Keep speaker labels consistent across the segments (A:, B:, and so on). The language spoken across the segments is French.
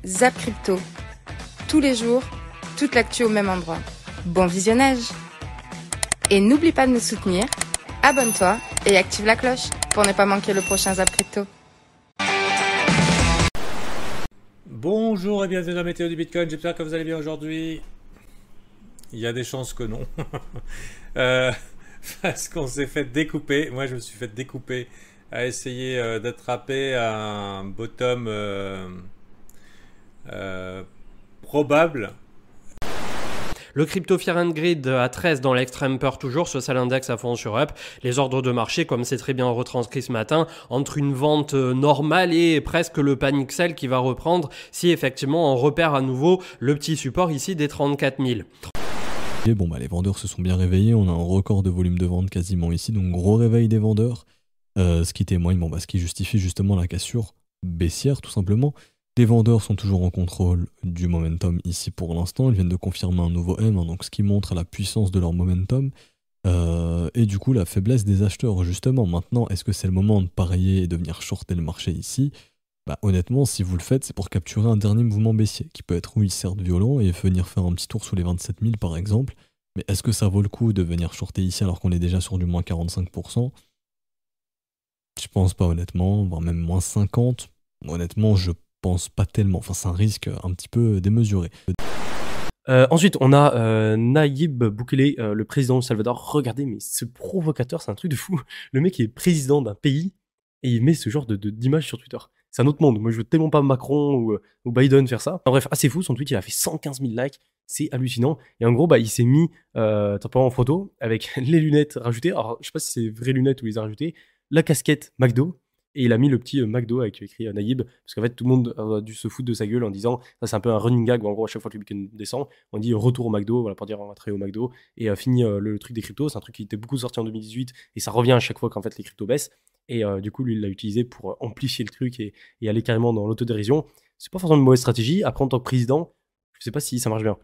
A: Zap Crypto. Tous les jours, toute l'actu au même endroit. Bon visionnage! Et n'oublie pas de nous soutenir, abonne-toi et active la cloche pour ne pas manquer le prochain Zap Crypto.
B: Bonjour et bienvenue dans la météo du Bitcoin, j'espère que vous allez bien aujourd'hui. Il y a des chances que non. Parce qu'on s'est fait découper, moi je me suis fait découper à essayer d'attraper un bottom probable.
C: Le crypto Fear and Greed à 13 dans l'extrême peur toujours, social index à fond sur up. Les ordres de marché, comme c'est très bien retranscrit ce matin, entre une vente normale et presque le panic sell qui va reprendre si effectivement on repère à nouveau le petit support ici des 34 000.
D: Et bon, les vendeurs se sont bien réveillés, on a un record de volume de vente quasiment ici, donc gros réveil des vendeurs, ce qui témoigne, ce qui justifie justement la cassure baissière tout simplement. Les vendeurs sont toujours en contrôle du momentum ici pour l'instant, ils viennent de confirmer un nouveau M, donc ce qui montre la puissance de leur momentum, et du coup la faiblesse des acheteurs justement. Maintenant, est-ce que c'est le moment de parier et de venir shorter le marché ici? Honnêtement, si vous le faites, c'est pour capturer un dernier mouvement baissier, qui peut être, oui, certes violent, et venir faire un petit tour sous les 27 000 par exemple, mais est-ce que ça vaut le coup de venir shorter ici alors qu'on est déjà sur du moins 45%? Je pense pas honnêtement, voire même moins 50%. Honnêtement, je pense pas tellement, enfin c'est un risque un petit peu démesuré.
C: Ensuite, on a Nayib Bukele, le président du Salvador. Regardez, mais ce provocateur, c'est un truc de fou. Le mec est président d'un pays et il met ce genre d'image sur Twitter. C'est un autre monde. Moi, je veux tellement pas Macron ou Biden faire ça. En bref, assez fou. Son tweet, il a fait 115 000 likes. C'est hallucinant. Et en gros, il s'est mis en photo avec les lunettes rajoutées. Alors, je sais pas si c'est vraies lunettes ou il les a rajoutées. La casquette McDo. Et il a mis le petit McDo avec écrit Nayib, parce qu'en fait tout le monde a dû se foutre de sa gueule en disant, ça c'est un peu un running gag où en gros à chaque fois que le Bitcoin descend, on dit retour au McDo, voilà, pour dire on va travailler au McDo, et fini le truc des cryptos, c'est un truc qui était beaucoup sorti en 2018, et ça revient à chaque fois qu'en fait les cryptos baissent, et du coup lui il l'a utilisé pour amplifier le truc et aller carrément dans l'autodérision. C'est pas forcément une mauvaise stratégie, après en tant que président, je sais pas si ça marche bien.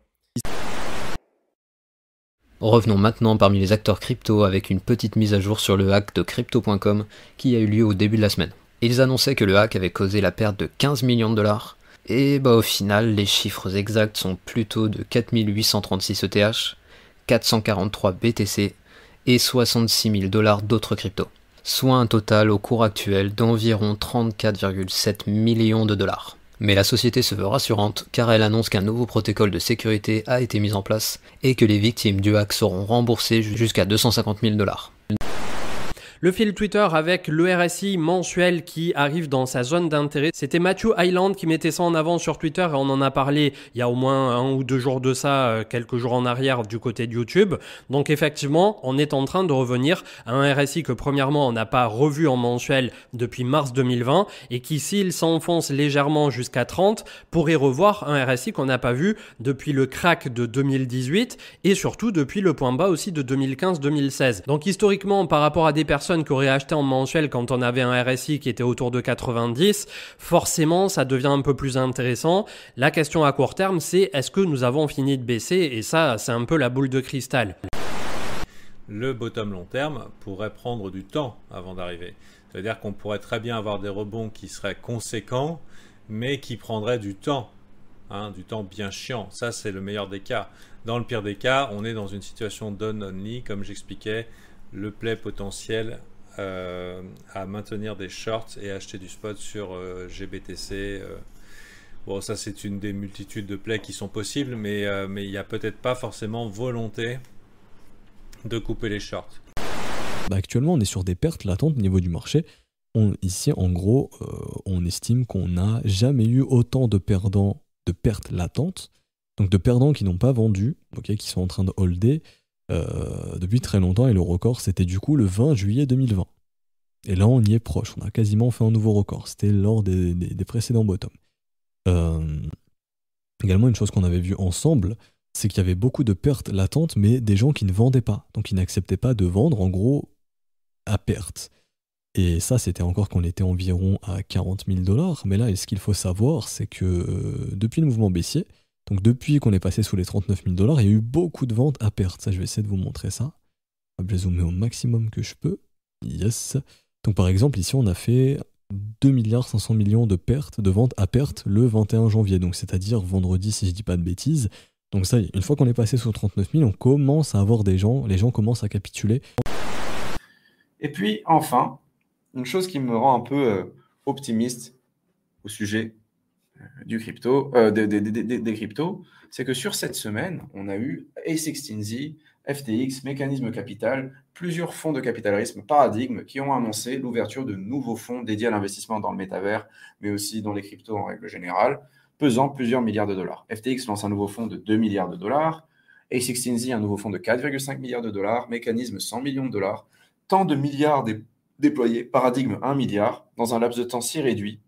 E: Revenons maintenant parmi les acteurs crypto avec une petite mise à jour sur le hack de Crypto.com qui a eu lieu au début de la semaine. Ils annonçaient que le hack avait causé la perte de 15 millions de dollars, et au final les chiffres exacts sont plutôt de 4836 ETH, 443 BTC et 66 000 dollars d'autres cryptos, soit un total au cours actuel d'environ 34,7 millions de dollars. Mais la société se veut rassurante car elle annonce qu'un nouveau protocole de sécurité a été mis en place et que les victimes du hack seront remboursées jusqu'à 250 000 dollars.
C: Le fil Twitter avec le RSI mensuel qui arrive dans sa zone d'intérêt. C'était Matthew Hyland qui mettait ça en avant sur Twitter et on en a parlé il y a au moins 1 ou 2 jours de ça, quelques jours en arrière du côté de YouTube. Donc effectivement, on est en train de revenir à un RSI que premièrement on n'a pas revu en mensuel depuis mars 2020 et qui s'il s'enfonce légèrement jusqu'à 30 pourrait revoir un RSI qu'on n'a pas vu depuis le crack de 2018 et surtout depuis le point bas aussi de 2015-2016. Donc historiquement par rapport à des personnes qui auraient acheté en mensuel quand on avait un RSI qui était autour de 90, forcément ça devient un peu plus intéressant. La question à court terme c'est est-ce que nous avons fini de baisser, et ça c'est un peu la boule de cristal.
B: Le bottom long terme pourrait prendre du temps avant d'arriver. C'est-à-dire qu'on pourrait très bien avoir des rebonds qui seraient conséquents mais qui prendraient du temps. Du temps bien chiant. Ça c'est le meilleur des cas. Dans le pire des cas, on est dans une situation down only comme j'expliquais. Le play potentiel à maintenir des shorts et acheter du spot sur GBTC. Bon, ça c'est une des multitudes de plays qui sont possibles, mais il n'y a peut-être pas forcément volonté de couper les shorts.
D: Actuellement, on est sur des pertes latentes au niveau du marché. Ici, en gros, on estime qu'on n'a jamais eu autant de pertes latentes, donc de perdants qui n'ont pas vendu, qui sont en train de holder, depuis très longtemps, et le record c'était du coup le 20 juillet 2020. Et là on y est proche, on a quasiment fait un nouveau record, c'était lors des précédents bottoms. Également une chose qu'on avait vu ensemble, c'est qu'il y avait beaucoup de pertes latentes, mais des gens qui ne vendaient pas, donc qui n'acceptaient pas de vendre en gros à perte. Et ça c'était encore qu'on était environ à 40 000 dollars, mais là ce qu'il faut savoir c'est que depuis le mouvement baissier, donc depuis qu'on est passé sous les 39 000 dollars, il y a eu beaucoup de ventes à perte. Ça, je vais essayer de vous montrer ça. Je vais zoomer au maximum que je peux. Yes. Donc par exemple, ici, on a fait 2 milliards 500 millions de pertes, de ventes à perte le 21 janvier, donc c'est-à-dire vendredi si je dis pas de bêtises. Donc ça, une fois qu'on est passé sous 39 000, on commence à avoir les gens commencent à capituler.
F: Et puis enfin, une chose qui me rend un peu optimiste au sujet du crypto, des cryptos, c'est que sur cette semaine, on a eu A16Z, FTX, Mécanisme Capital, plusieurs fonds de capitalisme Paradigme qui ont annoncé l'ouverture de nouveaux fonds dédiés à l'investissement dans le métavers, mais aussi dans les cryptos en règle générale, pesant plusieurs milliards de dollars. FTX lance un nouveau fonds de 2 milliards de dollars, A16Z un nouveau fonds de 4,5 milliards de dollars, Mécanisme 100 millions de dollars, tant de milliards déployés, Paradigme 1 milliard, dans un laps de temps si réduit,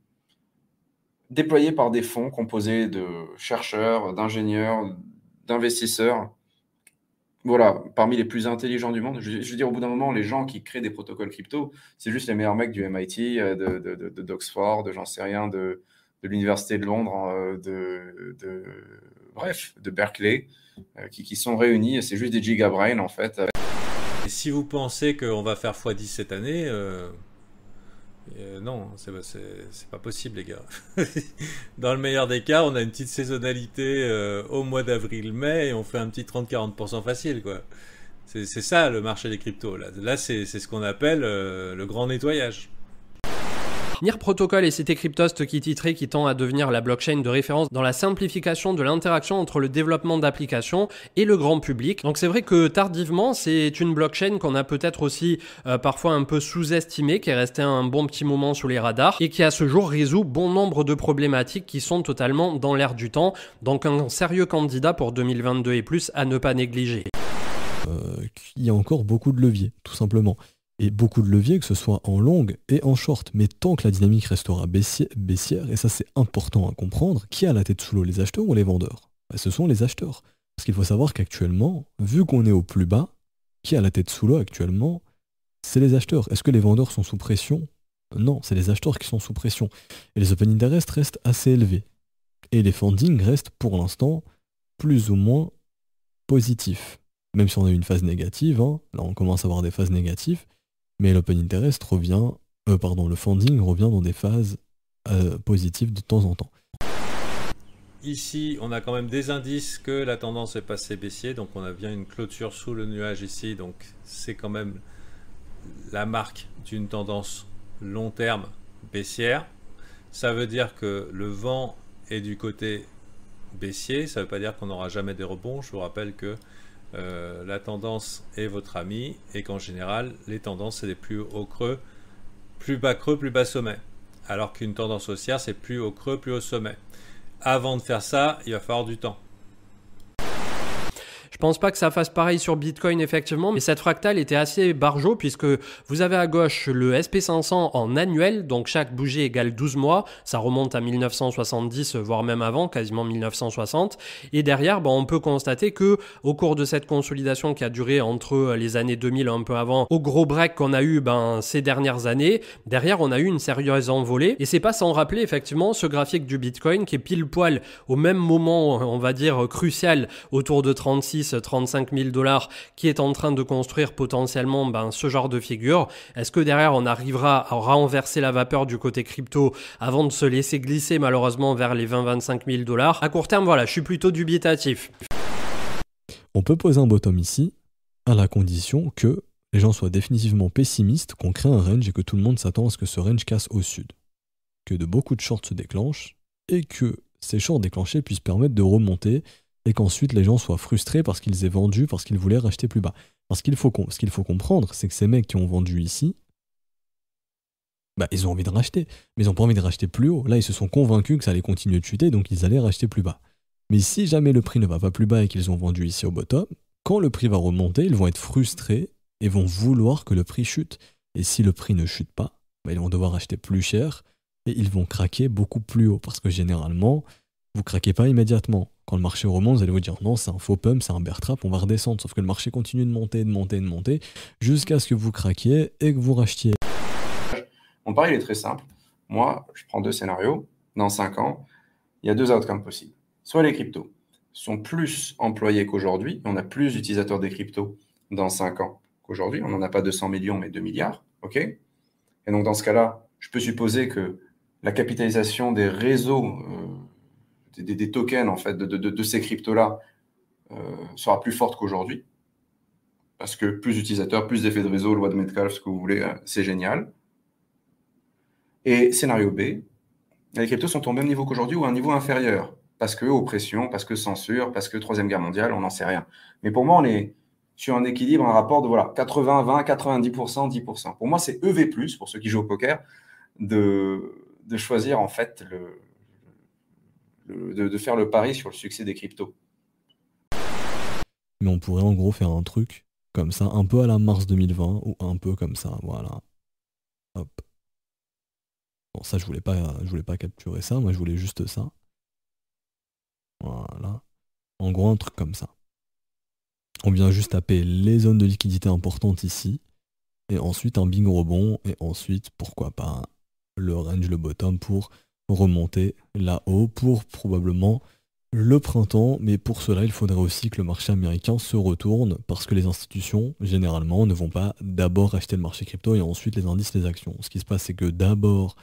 F: déployés par des fonds composés de chercheurs, d'ingénieurs, d'investisseurs, voilà, parmi les plus intelligents du monde. Je veux dire, au bout d'un moment, les gens qui créent des protocoles crypto, c'est juste les meilleurs mecs du MIT, d'Oxford, j'en sais rien, de l'Université de Londres, bref, de Berkeley, qui sont réunis, et c'est juste des gigabrains, en fait.
B: Et si vous pensez qu'on va faire x10 cette année, non, c'est pas possible, les gars. Dans le meilleur des cas, on a une petite saisonnalité au mois d'avril-mai et on fait un petit 30-40% facile, quoi. C'est ça le marché des cryptos. Là c'est ce qu'on appelle le grand nettoyage.
G: NIR Protocol et Cité Cryptost qui titrait qui tend à devenir la blockchain de référence dans la simplification de l'interaction entre le développement d'applications et le grand public. Donc c'est vrai que tardivement, c'est une blockchain qu'on a peut-être aussi parfois un peu sous-estimée, qui est restée un bon petit moment sous les radars et qui à ce jour résout bon nombre de problématiques qui sont totalement dans l'air du temps. Donc un sérieux candidat pour 2022 et plus à ne pas négliger.
D: Il y a encore beaucoup de leviers, tout simplement. Et beaucoup de leviers, que ce soit en longue et en short. Mais tant que la dynamique restera baissière, et ça c'est important à comprendre, qui a la tête sous l'eau, les acheteurs ou les vendeurs? Ce sont les acheteurs. Parce qu'il faut savoir qu'actuellement, vu qu'on est au plus bas, qui a la tête sous l'eau actuellement? C'est les acheteurs. Est-ce que les vendeurs sont sous pression? Non, c'est les acheteurs qui sont sous pression. Et les open interest restent assez élevés. Et les fundings restent pour l'instant plus ou moins positifs. Même si on a eu une phase négative, hein, là on commence à avoir des phases négatives. Mais l'open interest revient, le funding revient dans des phases positives de temps en temps.
B: Ici, on a quand même des indices que la tendance est passée baissier, donc on a bien une clôture sous le nuage ici, donc c'est quand même la marque d'une tendance long terme baissière. Ça veut dire que le vent est du côté baissier, ça ne veut pas dire qu'on n'aura jamais des rebonds. Je vous rappelle que la tendance est votre ami et qu'en général les tendances c'est des plus hauts creux, plus bas creux, plus bas sommet, alors qu'une tendance haussière c'est plus haut creux, plus haut sommet. Avant de faire ça, il va falloir du temps.
G: Je pense pas que ça fasse pareil sur Bitcoin effectivement, mais cette fractale était assez barjot puisque vous avez à gauche le SP500 en annuel, donc chaque bougie égale 12 mois, ça remonte à 1970 voire même avant, quasiment 1960, et derrière on peut constater que au cours de cette consolidation qui a duré entre les années 2000 un peu avant, au gros break qu'on a eu ces dernières années, derrière on a eu une sérieuse envolée, et c'est pas sans rappeler effectivement ce graphique du Bitcoin qui est pile poil au même moment, on va dire crucial, autour de 35 000 $, qui est en train de construire potentiellement ce genre de figure. Est-ce que derrière on arrivera à renverser la vapeur du côté crypto avant de se laisser glisser malheureusement vers les 20-25 000 $? À court terme, voilà, je suis plutôt dubitatif.
D: On peut poser un bottom ici, à la condition que les gens soient définitivement pessimistes, qu'on crée un range et que tout le monde s'attend à ce que ce range casse au sud. Que de beaucoup de shorts se déclenchent et que ces shorts déclenchés puissent permettre de remonter et qu'ensuite les gens soient frustrés parce qu'ils aient vendu, parce qu'ils voulaient racheter plus bas. Parce ce qu'il faut comprendre, c'est que ces mecs qui ont vendu ici, ils ont envie de racheter, mais ils n'ont pas envie de racheter plus haut. Là, ils se sont convaincus que ça allait continuer de chuter, donc ils allaient racheter plus bas. Mais si jamais le prix ne va pas plus bas et qu'ils ont vendu ici au bottom, quand le prix va remonter, ils vont être frustrés et vont vouloir que le prix chute. Et si le prix ne chute pas, ils vont devoir acheter plus cher et ils vont craquer beaucoup plus haut. Parce que généralement, vous craquez pas immédiatement. Quand le marché remonte, vous allez vous dire non, c'est un faux pump, c'est un bear trap, on va redescendre. Sauf que le marché continue de monter, jusqu'à ce que vous craquiez et que vous rachetiez.
F: Mon pari, il est très simple. Moi, je prends deux scénarios. Dans 5 ans, il y a 2 outcomes possibles. Soit les cryptos sont plus employés qu'aujourd'hui, on a plus d'utilisateurs des cryptos dans 5 ans qu'aujourd'hui. On n'en a pas 200 millions, mais 2 milliards. OK ? Et donc, dans ce cas-là, je peux supposer que la capitalisation des réseaux, des tokens en fait, de ces cryptos-là sera plus forte qu'aujourd'hui. Parce que plus d'utilisateurs, plus d'effets de réseau, loi de Metcalfe, ce que vous voulez, c'est génial. Et scénario B, les cryptos sont au même niveau qu'aujourd'hui ou à un niveau inférieur. Parce que oppression, parce que censure, parce que Troisième Guerre mondiale, on n'en sait rien. Mais pour moi, on est sur un équilibre, un rapport de voilà, 80-20, 90%, 10%. Pour moi, c'est EV+, pour ceux qui jouent au poker, de choisir en fait de faire le pari sur le succès des cryptos.
D: Mais on pourrait en gros faire un truc comme ça, un peu à la mars 2020, ou un peu comme ça, voilà. Hop. Bon, ça, je voulais pas capturer ça, moi je voulais juste ça. Voilà. En gros, un truc comme ça. On vient juste taper les zones de liquidité importantes ici, et ensuite un big rebond, et ensuite, pourquoi pas, le range, le bottom pour remonter là-haut pour probablement le printemps, mais pour cela, il faudrait aussi que le marché américain se retourne, parce que les institutions, généralement, ne vont pas d'abord acheter le marché crypto et ensuite les indices et les actions. Ce qui se passe, c'est que d'abord,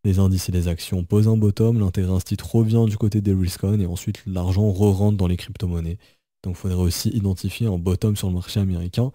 D: les indices et les actions posent un bottom, l'intérêt instit revient du côté des risk-on, et ensuite l'argent re-rentre dans les crypto-monnaies. Donc il faudrait aussi identifier un bottom sur le marché américain.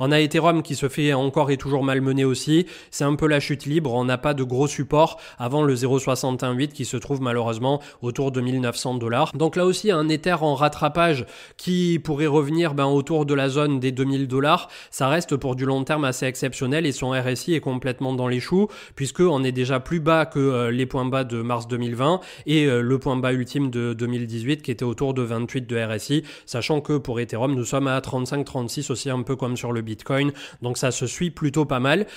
G: On a Ethereum qui se fait encore et toujours malmener aussi. C'est un peu la chute libre. On n'a pas de gros support avant le 0,618 qui se trouve malheureusement autour de 1900 $. Donc là aussi, un Ether en rattrapage qui pourrait revenir autour de la zone des 2000 $. Ça reste pour du long terme assez exceptionnel et son RSI est complètement dans les choux puisqu'on est déjà plus bas que les points bas de mars 2020 et le point bas ultime de 2018 qui était autour de 28 de RSI. Sachant que pour Ethereum, nous sommes à 35-36 aussi un peu comme sur le Bitcoin, donc ça se suit plutôt pas mal.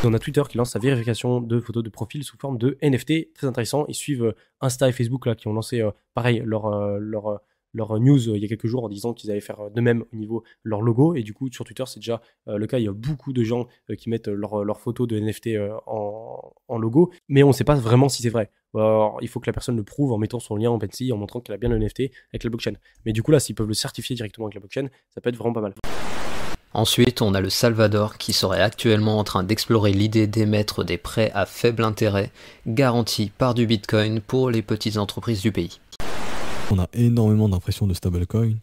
C: On a Twitter qui lance sa vérification de photos de profil sous forme de NFT, très intéressant. Ils suivent Insta et Facebook là, qui ont lancé pareil leur news il y a quelques jours en disant qu'ils allaient faire de même au niveau de leur logo. Et du coup, sur Twitter, c'est déjà le cas. Il y a beaucoup de gens qui mettent leur photo de NFT en logo, mais on ne sait pas vraiment si c'est vrai. Alors, il faut que la personne le prouve en mettant son lien en OpenSea, en montrant qu'elle a bien le NFT avec la blockchain. Mais du coup, là, s'ils peuvent le certifier directement avec la blockchain, ça peut être vraiment pas mal.
E: Ensuite, on a le Salvador qui serait actuellement en train d'explorer l'idée d'émettre des prêts à faible intérêt garantis par du Bitcoin pour les petites entreprises du pays.
D: On a énormément d'impressions de stablecoin.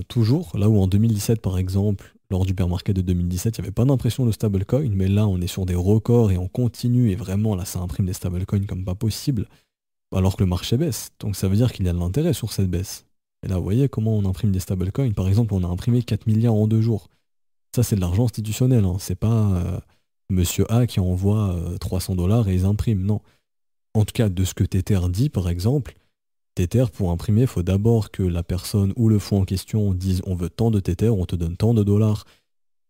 D: Toujours, là où en 2017 par exemple, lors du bear market de 2017, il n'y avait pas d'impression de stablecoin, mais là on est sur des records et on continue, et vraiment là ça imprime des stablecoins comme pas possible, alors que le marché baisse. Donc ça veut dire qu'il y a de l'intérêt sur cette baisse. Et là vous voyez comment on imprime des stablecoins. Par exemple, on a imprimé 4 milliards en 2 jours. Ça, c'est de l'argent institutionnel, hein. C'est pas Monsieur A qui envoie 300 $ et ils impriment, non. En tout cas, de ce que Tether dit, par exemple, Tether, pour imprimer, il faut d'abord que la personne ou le fonds en question dise on veut tant de Tether, on te donne tant de dollars.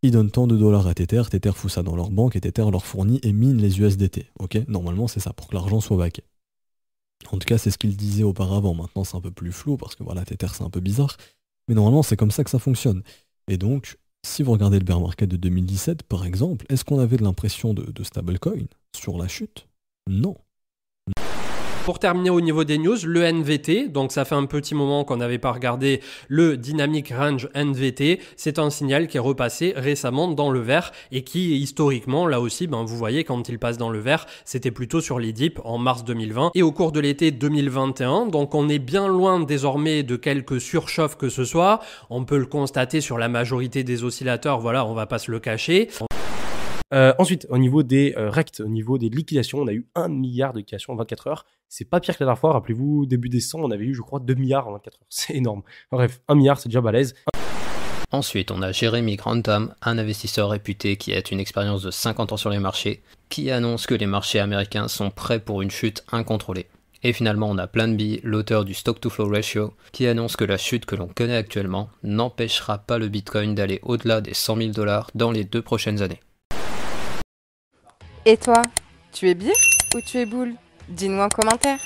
D: Ils donnent tant de dollars à Tether, Tether fout ça dans leur banque et Tether leur fournit et mine les USDT. Ok, normalement, c'est ça, pour que l'argent soit backé. En tout cas, c'est ce qu'il disait auparavant. Maintenant, c'est un peu plus flou parce que voilà, Tether, c'est un peu bizarre. Mais normalement, c'est comme ça que ça fonctionne. Et donc, si vous regardez le bear market de 2017, par exemple, est-ce qu'on avait de l'impression de stablecoin sur la chute? Non.
G: Pour terminer au niveau des news, le NVT, donc ça fait un petit moment qu'on n'avait pas regardé le Dynamic Range NVT, c'est un signal qui est repassé récemment dans le vert et qui historiquement, là aussi, vous voyez quand il passe dans le vert, c'était plutôt sur les dips en mars 2020 et au cours de l'été 2021, donc on est bien loin désormais de quelques surchauffes que ce soit, on peut le constater sur la majorité des oscillateurs, voilà, on va pas se le cacher.
C: Ensuite, au niveau des rects, au niveau des liquidations, on a eu 1 milliard de liquidations en 24 heures. C'est pas pire que la dernière fois. Rappelez-vous, début décembre, on avait eu, je crois, 2 milliards en 24 heures. C'est énorme. Bref, 1 milliard, c'est déjà balèze.
E: Ensuite, on a Jeremy Grantham, un investisseur réputé qui a une expérience de 50 ans sur les marchés, qui annonce que les marchés américains sont prêts pour une chute incontrôlée. Et finalement, on a Plan B, l'auteur du Stock-to-Flow Ratio, qui annonce que la chute que l'on connaît actuellement n'empêchera pas le Bitcoin d'aller au-delà des 100 000 $ dans les 2 prochaines années.
A: Et toi, tu es bière ou tu es boule? Dis-nous en commentaire.